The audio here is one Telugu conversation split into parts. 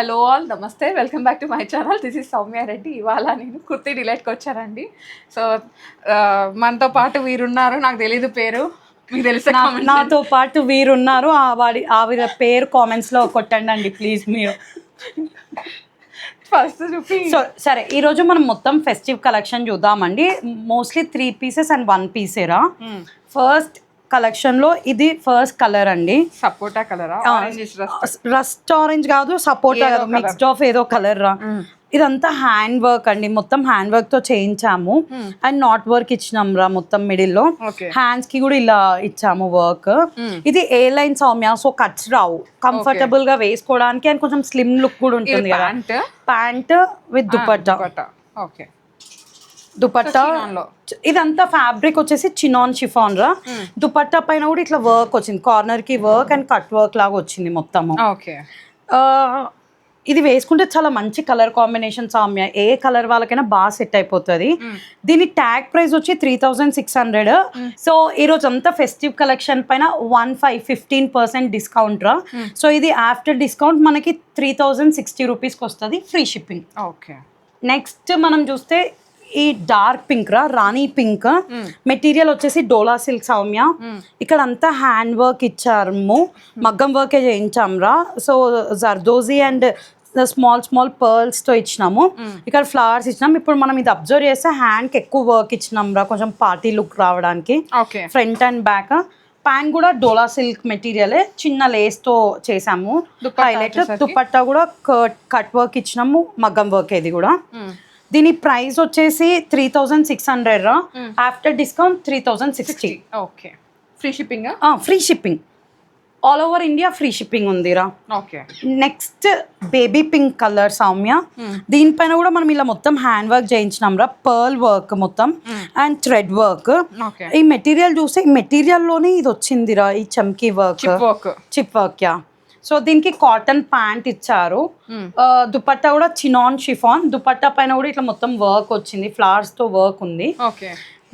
హలో ఆల్ నమస్తే, welcome back to my channel. This is Soumya Reddy. ఇవాళ నేను కుర్తీ డిలైట్కి వచ్చానండి. సో మనతో పాటు వీరున్నారు, నాకు తెలీదు పేరు, మీకు తెలిసే నాతో పాటు వీరున్నారు, ఆవిడ పేరు కామెంట్స్లో కొట్టండి అండి ప్లీజ్ మీరు. ఫస్ట్ చూపి. సో సరే, ఈరోజు మనం మొత్తం ఫెస్టివ్ కలెక్షన్ చూద్దామండి. Mostly 3 pieces and 1 పీసేరా. ఫస్ట్ కలెక్షన్లో ఇది ఫస్ట్ కలర్ అండి, సపోటా కలరా? రస్ట్ ఆరెంజ్ కాదు, సపోటా కాదు, మిక్స్డ్ ఆఫ్ ఏదో కలర్ రా. ఇదంతా హ్యాండ్ వర్క్ అండి, మొత్తం హ్యాండ్ వర్క్ తో చేయించాము. అండ్ నాట్ వర్క్ ఇచ్చినాం రా మొత్తం మిడిల్ లో. హ్యాండ్స్ కి కూడా ఇలా ఇచ్చాము వర్క్. ఇది ఏ లైన్ సౌమ్య, సో కట్స్ రావు, కంఫర్టబుల్ గా వేసుకోవడానికి. అండ్ కొంచెం స్లిమ్ లుక్ కూడా ఉంటుంది కదా. Pant with dupatta. Okay, dupatta. ఇదంతా ఫ్యాబ్రిక్ వచ్చేసి చినాన్ షిఫాన్ రా. దుపట్టా పైన కూడా ఇట్లా వర్క్ వచ్చింది, కార్నర్ కి వర్క్ అండ్ కట్ వర్క్ లాగా వచ్చింది మొత్తము. ఓకే, ఇది వేసుకుంటే చాలా మంచి కలర్ కాంబినేషన్ సౌమ్య, ఏ కలర్ వాళ్ళకైనా బాగా సెట్ అయిపోతుంది. దీని ట్యాగ్ ప్రైస్ వచ్చి 3600. సో ఈ రోజు అంతా ఫెస్టివ్ కలెక్షన్ పైన 15% డిస్కౌంట్ రా. సో ఇది ఆఫ్టర్ డిస్కౌంట్ మనకి 3060 రూపీస్కి వస్తుంది, ఫ్రీ షిప్పింగ్. ఓకే, నెక్స్ట్ మనం చూస్తే ఈ డార్క్ పింక్ రా, రాణి పింక్. మెటీరియల్ వచ్చేసి డోలా సిల్క్ సౌమ్య. ఇక్కడ అంతా హ్యాండ్ వర్క్ ఇచ్చాము, మగ్గం వర్కే చేయించాం రా. So zardozi and small pearls తో ఇచ్చినాము. ఇక్కడ ఫ్లవర్స్ ఇచ్చినాం. ఇప్పుడు మనం ఇది అబ్జర్వ్ చేస్తే హ్యాండ్ కి ఎక్కువ వర్క్ ఇచ్చినాం రా, కొంచెం పార్టీ లుక్ రావడానికి. Front and back. ప్యాంట్ కూడా డోలా సిల్క్ మెటీరియలే, చిన్న లేస్ తో చేసాము హైలైట్. దుపట్టా కూడా కట్ వర్క్ ఇచ్చినాము, మగ్గం వర్క్. ఇది కూడా దీని ప్రైస్ వచ్చేసి 3600 రా. After discount 3060. Okay, free shipping. Free shipping all over India, free shipping ఉందిరా. Okay, next baby pink colour Soumya. దీనిపైన కూడా మనం ఇలా మొత్తం హ్యాండ్ వర్క్ చేయించినాం రా, పర్ల్ వర్క్ మొత్తం అండ్ థ్రెడ్ వర్క్. ఈ మెటీరియల్ చూస్తే ఈ మెటీరియల్ లోనే ఇది వచ్చిందిరా, ఈ చమ్కీ work, chip work. Yeah. So దీనికి కాటన్ ప్యాంట్ ఇచ్చారు. దుపట్టా కూడా చినాన్ షిఫాన్. దుపట్టా పైన కూడా ఇట్లా మొత్తం వర్క్ వచ్చింది, ఫ్లవర్స్ తో వర్క్ ఉంది.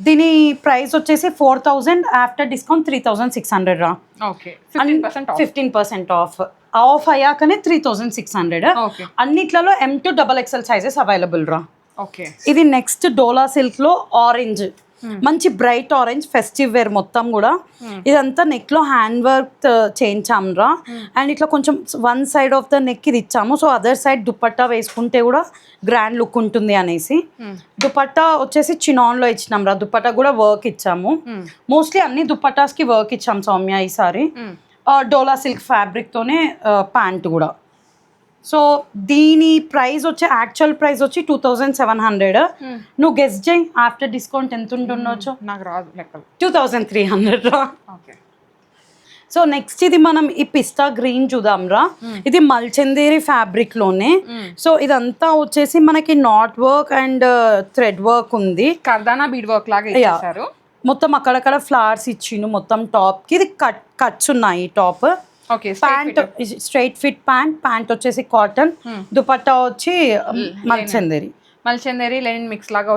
దీని ప్రైస్ వచ్చేసి 4000, ఆఫ్టర్ డిస్కౌంట్ 3600 రా. 15% ఆఫ్ అయ్యాకనే 3600. అన్నిట్లలో M to XXL sizes available రా. ఇది నెక్స్ట్ డోలా సిల్క్ లో ఆరెంజ్, మంచి బ్రైట్ ఆరెంజ్, ఫెస్టివ్ వేర్ మొత్తం కూడా. ఇదంతా నెక్ లో హ్యాండ్ వర్క్ చేయించాము రా. అండ్ ఇట్లా కొంచెం 1 సైడ్ ఆఫ్ ద నెక్ ఇది ఇచ్చాము, సో అదర్ సైడ్ దుపట్టా వేసుకుంటే కూడా గ్రాండ్ లుక్ ఉంటుంది అనేసి. దుపట్టా వచ్చేసి చినాన్ లో ఇచ్చినాం రా, దుపట్టా కూడా వర్క్ ఇచ్చాము. మోస్ట్లీ అన్ని దుపట్టాస్ కి వర్క్ ఇచ్చాం సౌమ్య ఈసారి. డోలా సిల్క్ ఫ్యాబ్రిక్ తోనే ప్యాంట్ కూడా. సో దీని ప్రైస్ వచ్చి యాక్చువల్ ప్రైస్ వచ్చి 2700. నువ్వు గెస్ట్ చేయి ఆఫ్టర్ డిస్కౌంట్ ఎంత ఉంటుండొచ్చు. నాకు రాదు లెక్కలు. 2300 రా. సో నెక్స్ట్ ఇది మనం ఈ పిస్తా గ్రీన్ చూద్దాం రా. ఇది మల్చందేరి ఫ్యాబ్రిక్ లోనే. సో ఇదంతా వచ్చేసి మనకి not work and thread work ఉంది, కర్దానా బీడ్ వర్క్ లాగా ఇచ్చారు. మొత్తం అక్కడక్కడ ఫ్లవర్స్ ఇచ్చిండు మొత్తం టాప్ కి. ఇది కట్స్ ఉన్నాయి top. Pant straight fit pant వచ్చేసి కాటన్. దుపట్టా వచ్చి మల్చందేరి లెనిన్ మిక్స్ లాగా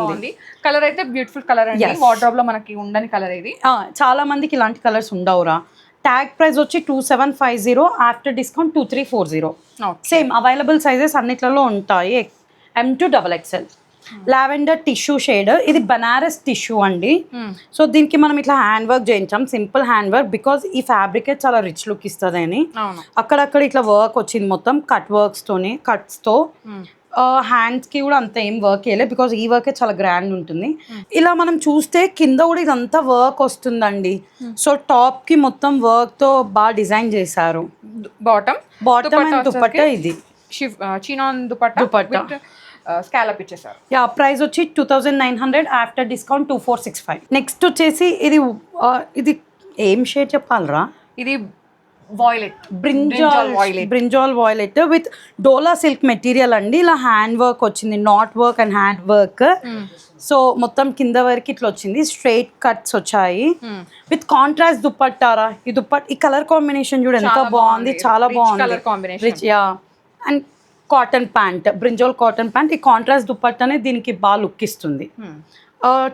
ఉంది. కలర్ అయితే బ్యూటిఫుల్ కలర్ అండి, వార్డ్రోబ్ లో మనకి ఉండని కలర్ ఇది. చాలా మందికి ఇలాంటి కలర్స్ ఉండవురా. ట్యాగ్ ప్రైస్ వచ్చి 2750, after discount 2340. Same available sizes అన్నిట్లలో ఉంటాయి, M to XXL. Lavender tissue shade. ఇది బనారస్ టిష్యూ అండి. సో దీనికి మనం ఇట్లా హ్యాండ్ వర్క్ చేయించాం, సింపుల్ హ్యాండ్ వర్క్, బికాస్ ఈ ఫ్యాబ్రిక్ చాలా రిచ్ లుక్ ఇస్తుంది అని. అక్కడక్కడ ఇట్లా వర్క్ వచ్చింది మొత్తం కట్ వర్క్స్ తోని, కట్స్ తో. హ్యాండ్స్ కి కూడా అంత ఏం వర్క్ వేయలేదు, బికాస్ ఈ వర్క్ చాలా గ్రాండ్ ఉంటుంది. ఇలా మనం చూస్తే కింద కూడా ఇదంతా వర్క్ వస్తుందండి. సో టాప్ కి మొత్తం వర్క్ తో బాగా డిజైన్ చేశారు. బాటమ్ అండ్ దుపట్టా ఇది చినాన్ దుపట్టా స్కాలప్ ఇచ్చేసారు. యా, ప్రైస్ వచ్చి 2900, ఆఫ్టర్ డిస్కౌంట్ 2465. నెక్స్ట్ వచ్చేసి ఇది ఏం షేడ్ చెప్పాలరా, ఇది violet, brinjal violet with dola silk material అండి. ఇలా హ్యాండ్ వర్క్ వచ్చింది, not work and hand work. So మొత్తం కింద వరకు ఇట్లా వచ్చింది, స్ట్రైట్ కట్స్ వచ్చాయి విత్ కాంట్రాస్ట్ దుపట్టారా. ఈ కలర్ కాంబినేషన్ చూడు ఎంత బాగుంది, చాలా బాగుంది. Yeah, and cotton pant, brinjal cotton pant. ఈ కాంట్రాస్ట్ దుపట్టానే దీనికి బాగా లుక్ ఇస్తుంది.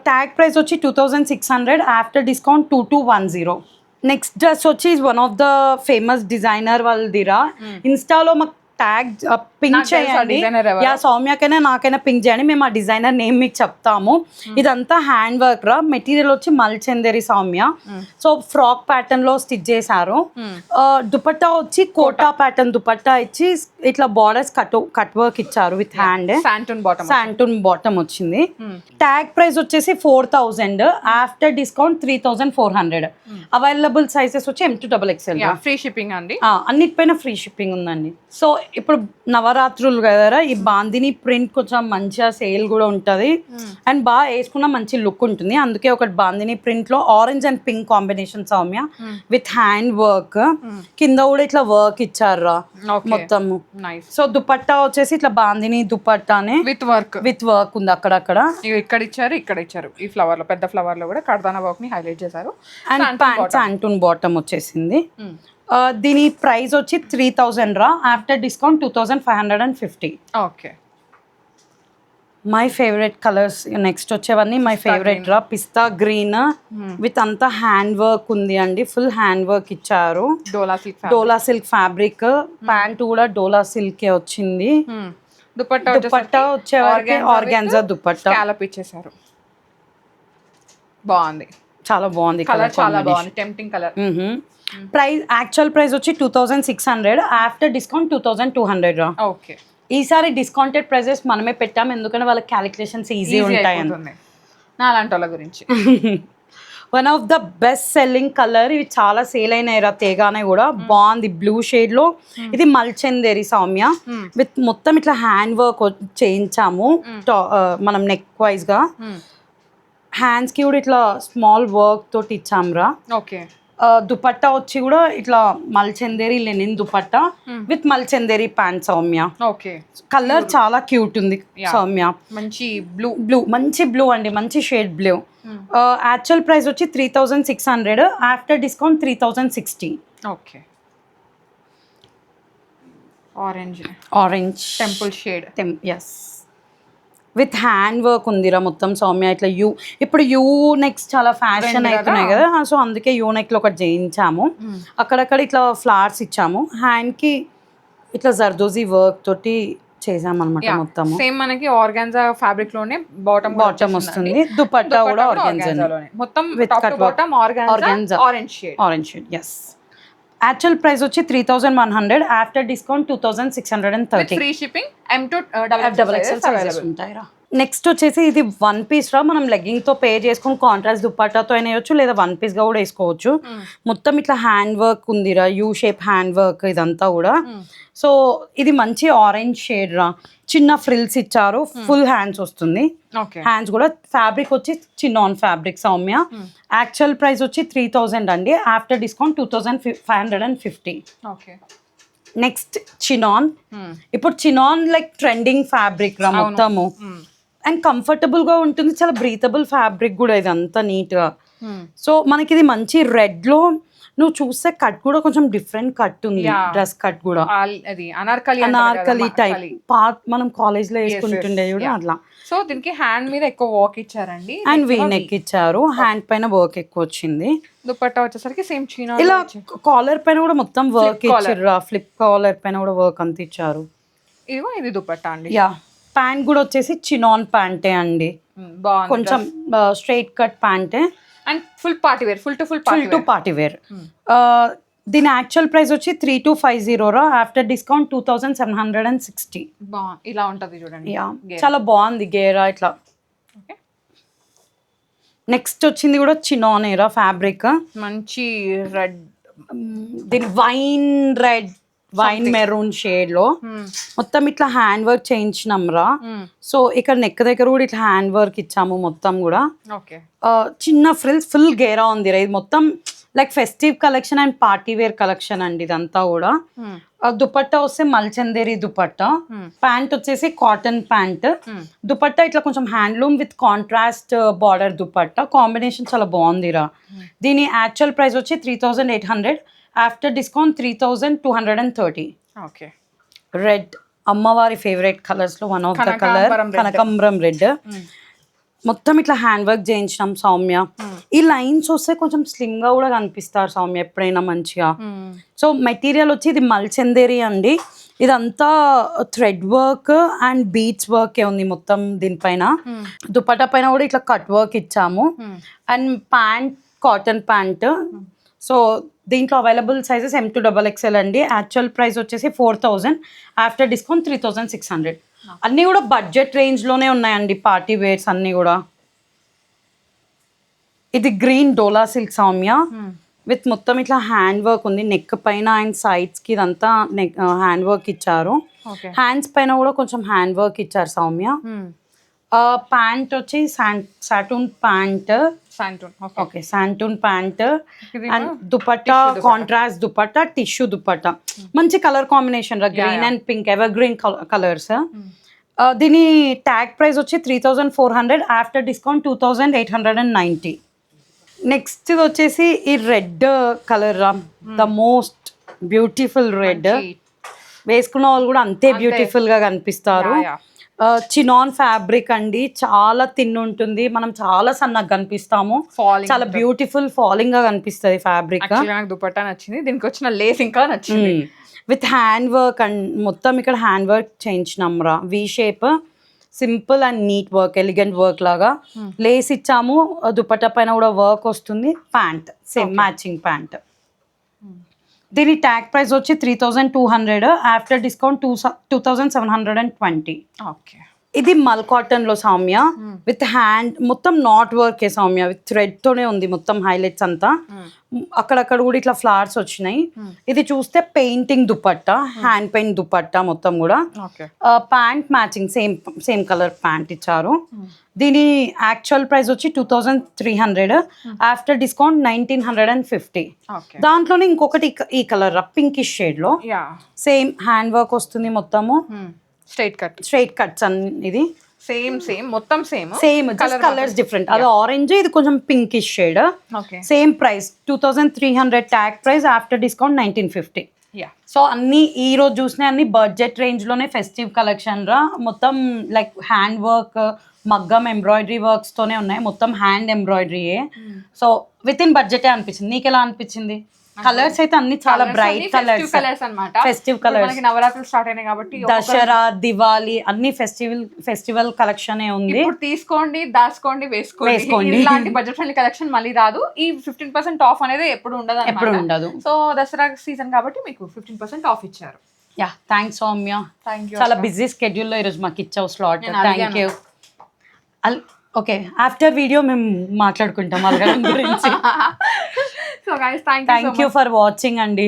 ట్యాగ్ ప్రైస్ వచ్చి 2600, ఆఫ్టర్ డిస్కౌంట్ 2210. నెక్స్ట్ డ్రెస్ వచ్చి one of the famous designer వాళ్ళదిరా ఇన్స్టాలో మాకు ట్యాగ్ పింక్ నాకు తెలుసు ఆ చేయండి designer ఎవరో. యా సౌమ్యకైనా నాకైనా పింక్ చేయండి మేము ఆ డిజైనర్ నేమ్ మీకు చెప్తాము ఇదంతా హ్యాండ్ వర్క్ రా మెటీరియల్ వచ్చి మల్చందేరి సౌమ్య సో ఫ్రాక్ ప్యాటర్న్ లో స్టిచ్ చేశారు దుపట్టా వచ్చి కోటా ప్యాటర్న్ దుపట్టా ఇచ్చి ఇట్లా బార్డర్స్ కట్ వర్క్ ఇచ్చారు with hand shantoon bottom. Shantoon bottom వచ్చింది ట్యాగ్ ప్రైస్ వచ్చేసి 4000 ఆఫ్టర్ డిస్కౌంట్ 3400 అవైలబుల్ సైజెస్ వచ్చి M2XXL ఫ్రీ షిప్పింగ్ అండి. అన్నిటిపైన ఫ్రీ షిప్పింగ్ ఉందండి సో ఇప్పుడు నవరాత్రులు కదరా ఈ బాందిని ప్రింట్ కొంచెం మంచిగా సేల్ కూడా ఉంటుంది అండ్ బాగా వేసుకున్న మంచి లుక్ ఉంటుంది అందుకే ఒకటి బాందిని ప్రింట్ లో orange and pink combination Soumya with hand work కింద కూడా ఇట్లా వర్క్ ఇచ్చారా మొత్తము సో దుపట్టా వచ్చేసి ఇట్లా బాందిని దుపట్టానే విత్ వర్క్ ఉంది అక్కడక్కడ ఇక్కడ ఇచ్చారు ఈ ఫ్లవర్ లో పెద్ద ఫ్లవర్ లో కూడా కర్దానా వర్క్ ని హైలైట్ చేశారు అండ్ ప్యాంట్ శాంటూన్ బాటమ్ వచ్చేసింది దీని ప్రైస్ వచ్చి 3000 రా after discount 2550 okay. My favourite colours next వచ్చేవన్నీ మై ఫేవరెట్ రా పిస్తా గ్రీన్ విత్ అంతా హ్యాండ్ వర్క్ ఉంది అండి ఫుల్ హ్యాండ్ వర్క్ ఇచ్చారు డోలా సిల్క్ ఫ్యాబ్రిక్ ప్యాంట్ కూడా డోలా సిల్క్ వచ్చింది దుపట్టా వచ్చేవరకు ఆర్గాన్జా దుపట్టా స్కాలప్ ఇచ్చేసారు బాగుంది చాలా బాగుంది కలర్ చాలా బాగుంది tempting colour. Price actual price వచ్చి 2600 ఆఫ్టర్ డిస్కౌంట్ 2200 రా ఓకే. ఈసారి డిస్కౌంటెడ్ ప్రైజెస్ మనమే పెట్టాము ఎందుకంటే వాళ్ళ క్యాలిక్యులేషన్స్ ఈజీ ఉంటాయని నా అలాంటి వాళ్ళ గురించి. One of the best selling colour ఇవి చాలా సేల్ అయినాయి రా తేగానే కూడా బాగుంది బ్లూ షేడ్ లో ఇది మల్చందేరి సౌమ్య విత్ మొత్తం ఇట్లా హ్యాండ్ వర్క్ చేయించాము మనం నెక్ వైజ్ గా హ్యాండ్స్ కి కూడా ఇట్లా స్మాల్ వర్క్ తోటి ఇచ్చాము రా ఓకే. దుపట్టా వచ్చి కూడా ఇట్లా మల్చందేరి లెనిన్ దుపట్టా విత్ మల్చందేరి ప్యాంట్ సౌమ్య ఓకే. కలర్ చాలా క్యూట్ ఉంది సౌమ్య మంచి మంచి బ్లూ అండి మంచి షేడ్ బ్లూ యాక్చువల్ ప్రైస్ వచ్చి 3600 after discount 3060 okay. Orange temple shades with hand work ఉందిరా మొత్తం సౌమ్య ఇట్లా ఇప్పుడు యూ నెక్స్ చాలా ఫ్యాషన్ అవుతున్నాయి కదా సో అందుకే యూ నెక్ లో ఒకటి చేయించాము అక్కడక్కడ ఇట్లా ఫ్లవర్స్ ఇచ్చాము హ్యాండ్ కి ఇట్లా జర్దోజీ వర్క్ తోటి చేసామన్నమాట మొత్తం సేమ్ మనకి ఆర్గాన్జా ఫ్యాబ్రిక్ లోనే బాటమ్ వస్తుంది దుపట్టా కూడా ఆర్గాన్జా మొత్తం with cut bottom organza orange shades actual price వచ్చి 3100 after discount 2630 free shipping M2XXL sizes ఉంటాయిరా నెక్స్ట్ వచ్చేసి ఇది వన్ పీస్ రా మనం లెగ్గింగ్ తో పే చేసుకుని కాంట్రాస్ట్ దుపట్టాతో అయినా వేయచ్చు లేదా వన్ పీస్ గా కూడా వేసుకోవచ్చు మొత్తం ఇట్లా హ్యాండ్ వర్క్ ఉందిరా యూ షేప్ హ్యాండ్ వర్క్ ఇదంతా కూడా సో ఇది మంచి ఆరెంజ్ షేడ్ రా చిన్న ఫ్రిల్స్ ఇచ్చారు ఫుల్ హ్యాండ్స్ వస్తుంది హ్యాండ్స్ కూడా ఫ్యాబ్రిక్ వచ్చి chinon fabric Soumya actual price వచ్చి 3000 అండి after discount 2550 okay. Next chinon ఇప్పుడు చినాన్ లైక్ ట్రెండింగ్ ఫ్యాబ్రిక్ రా మొత్తము అండ్ కంఫర్టబుల్ గా ఉంటుంది చాలా బ్రీతబుల్ ఫ్యాబ్రిక్ కూడా ఇది అంతా నీట్ గా సో మనకి ఇది మంచి రెడ్ లో నువ్వు చూస్తే కట్ కూడా కొంచెం డిఫరెంట్ కట్ ఉంది డ్రెస్ కట్ కూడా అనార్కలి టైప్ మనం కాలేజ్ లో వేసుకుంటుండే కూడా అట్లా సో దీనికి హ్యాండ్ మీద ఎక్కువ వర్క్ ఇచ్చారండి అండ్ వీ నెక్ ఇచ్చారు హ్యాండ్ పైన వర్క్ ఎక్కువ వచ్చింది దుపట్టా వచ్చేసరికి సేమ్ చీనా ఇలా కాలర్ పైన కూడా మొత్తం వర్క్ ఇచ్చారు ఫ్లిప్ కాలర్ పైన కూడా వర్క్ అంత ఇచ్చారు ఇదిగో ఇది దుపట్టా అండి యా ప్యాంట్ కూడా వచ్చేసి చినాన్ ప్యాంటే అండి కొంచెం స్ట్రైట్ కట్ ప్యాంటే and full party wear full to party wear దీని యాక్చువల్ ప్రైస్ వచ్చి 3250 రా ఆఫ్టర్ డిస్కౌంట్ 2760 ఇలా ఉంటది చూడండి చాలా బాగుంది గేరా ఇట్లా నెక్స్ట్ వచ్చింది కూడా చినానేరా ఫ్యాబ్రిక్ మంచి రెడ్ దీని వైన్ మెరూన్ షేడ్ లో మొత్తం ఇట్లా హ్యాండ్ వర్క్ చేయించినాం రా సో ఇక్కడ నెక్ దగ్గర కూడా ఇట్లా హ్యాండ్ వర్క్ ఇచ్చాము మొత్తం కూడా చిన్న ఫ్రిల్స్ ఫుల్ గేరా ఉంది రా ఇది మొత్తం like festive collection and party wear collection అండి ఇదంతా కూడా దుపట్టా వస్తే మల్చందేరి దుపట్టా ప్యాంట్ వచ్చేసి కాటన్ ప్యాంట్ దుపట్టా ఇట్లా కొంచెం హ్యాండ్లూమ్ విత్ కాంట్రాస్ట్ బార్డర్ దుపట్టా కాంబినేషన్ చాలా బాగుందిరా దీని యాక్చువల్ ప్రైస్ వచ్చి 3800 ఆఫ్టర్ డిస్కౌంట్ 3230 ఓకే. రెడ్ అమ్మవారి ఫేవరెట్ కలర్స్ లో వన్ ఆఫ్ ద కలర్ కనకాంబరం రెడ్ మొత్తం ఇట్లా హ్యాండ్ వర్క్ చేయించినాం సౌమ్య. ఈ లైన్స్ వస్తే కొంచెం స్లిమ్ గా కూడా కనిపిస్తారు సౌమ్య ఎప్పుడైనా మంచిగా. సో మెటీరియల్ వచ్చి ఇది మల్చందేరి అండి. ఇదంతా థ్రెడ్ వర్క్ అండ్ బీట్స్ వర్కే ఉంది మొత్తం దీనిపైన. దుపట్టా పైన కూడా ఇట్లా కట్ వర్క్ ఇచ్చాము. And pant cotton pant. So దీంట్లో అవైలబుల్ సైజెస్ M2XXL అండి. యాక్చువల్ ప్రైస్ వచ్చేసి 4000, ఆఫ్టర్ డిస్కౌంట్ 3600. అన్నీ కూడా బడ్జెట్ రేంజ్లోనే ఉన్నాయండి పార్టీ వేర్స్ అన్నీ కూడా. ఇది green dola silk Soumya with మొత్తం ఇట్లా హ్యాండ్ వర్క్ ఉంది నెక్ పైన అండ్ సైడ్స్కి ఇదంతా హ్యాండ్ వర్క్ ఇచ్చారు. హ్యాండ్స్ పైన కూడా కొంచెం హ్యాండ్ వర్క్ ఇచ్చారు సౌమ్య. ప్యాంట్ వచ్చి సాటూన్ ప్యాంట్. ఓకే శాంటూన్ pant and dupatta contrast dupatta tissue dupatta. మంచి కలర్ కాంబినేషన్ రా, green and pink evergreen colours. దీని ట్యాగ్ ప్రైస్ వచ్చి 3400, ఆఫ్టర్ డిస్కౌంట్ 2890. నెక్స్ట్ వచ్చేసి ఈ రెడ్ కలర్ రా, ద మోస్ట్ బ్యూటిఫుల్ రెడ్. వేసుకున్న వాళ్ళు కూడా అంతే బ్యూటిఫుల్ గా కనిపిస్తారు. చినాన్ ఫ్యాబ్రిక్ అండి, చాలా థిన్ ఉంటుంది, మనం చాలా సన్నగా కనిపిస్తాము, చాలా బ్యూటిఫుల్ ఫాలింగ్ గా కనిపిస్తుంది ఫ్యాబ్రిక్. నాకు దుపట్టా నచ్చింది, దీనికి వచ్చిన లేస్ ఇంకా నచ్చింది. విత్ హ్యాండ్ వర్క్ అండ్ మొత్తం ఇక్కడ హ్యాండ్ వర్క్ చేయించినాం రా, V shape, simple and neat work, elegant work లాగా. లేస్ ఇచ్చాము, దుపట్టా పైన కూడా వర్క్ వస్తుంది. Pant same matching pant. దీని ట్యాగ్ ప్రైస్ వచ్చి 3200, ఆఫ్టర్ డిస్కౌంట్ 2720. ఓకే. ఇది మల్ కాటన్ లో సౌమ్య విత్ హ్యాండ్ మొత్తం not work A Soumya, with thread తోనే ఉంది మొత్తం హైలైట్స్ అంతా. అక్కడక్కడ కూడా ఇట్లా ఫ్లవర్స్ వచ్చినాయి. ఇది చూస్తే painting dupatta, hand paint dupatta మొత్తం కూడా. Pant matching same colour pant ఇచ్చారు. దీని యాక్చువల్ ప్రైస్ వచ్చి 2300, ఆఫ్టర్ డిస్కౌంట్ 1950. దాంట్లోనే ఇంకొకటి ఈ కలర్ పింకిష్ షేడ్ లో సేమ్ హ్యాండ్ వర్క్ వస్తుంది మొత్తము. స్ట్రైట్ కట్స్ అన్ని. ఇది సేమ్ మొత్తం సేమ్ జస్ట్ కలర్స్ డిఫరెంట్. అది ఆరెంజ్, ఇది కొంచెం pinkish shade. Same price 2300, tag price, after discount 1950. So అన్ని ఈ రోజు చూసిన అన్ని బడ్జెట్ రేంజ్ లోనే ఫెస్టివ్ కలెక్షన్ రా. మొత్తం లైక్ హ్యాండ్ వర్క్, మగ్గం ఎంబ్రాయిడరీ వర్క్స్ తోనే ఉన్నాయి, మొత్తం హ్యాండ్ ఎంబ్రాయిడరీయే. సో విత్ ఇన్ బడ్జెటే అనిపించింది. నీకు ఎలా అనిపించింది? కలర్స్ అయితే అన్ని చాలా బ్రైట్ కలర్స్ అన్నమాట. Festive colours. నవరాత్రులు స్టార్ట్ అయినాయి కాబట్టి దసరా, దివాలి అన్ని ఫెస్టివల్ కలెక్షన్ ఉంది. తీసుకోండి, దాచుకోండి, వేసుకోండి. ఇలాంటి బడ్జెట్ ఫ్రెండ్లీ కలెక్షన్ మళ్ళీ రాదు. ఈ 15% ఆఫ్ అనేది ఎప్పుడు ఉండదు. సో దసరా సీజన్ కాబట్టి మీకు 15% ఆఫ్ ఇచ్చారు. Yeah, thanks Soumya. చాలా బిజీ స్కెడ్యూల్ లో ఈరోజు మాకు ఇచ్చావు slot. Thank you. Okay, after video మేము మాట్లాడుకుంటాం అల్గడం గురించి. So guys thank you for watching అండి.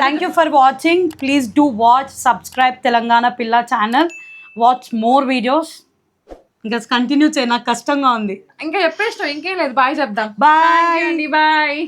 Thank you for watching. Please do watch, subscribe Telangana Pilla channel, watch more videos. ఇంకా కంటిన్యూ చేయ, నాకు కష్టంగా ఉంది. ఇంకా చెప్పేస్తాం, ఇంకేం లేదు. బాయ్ చెప్దాం. బాయ్. బాయ్.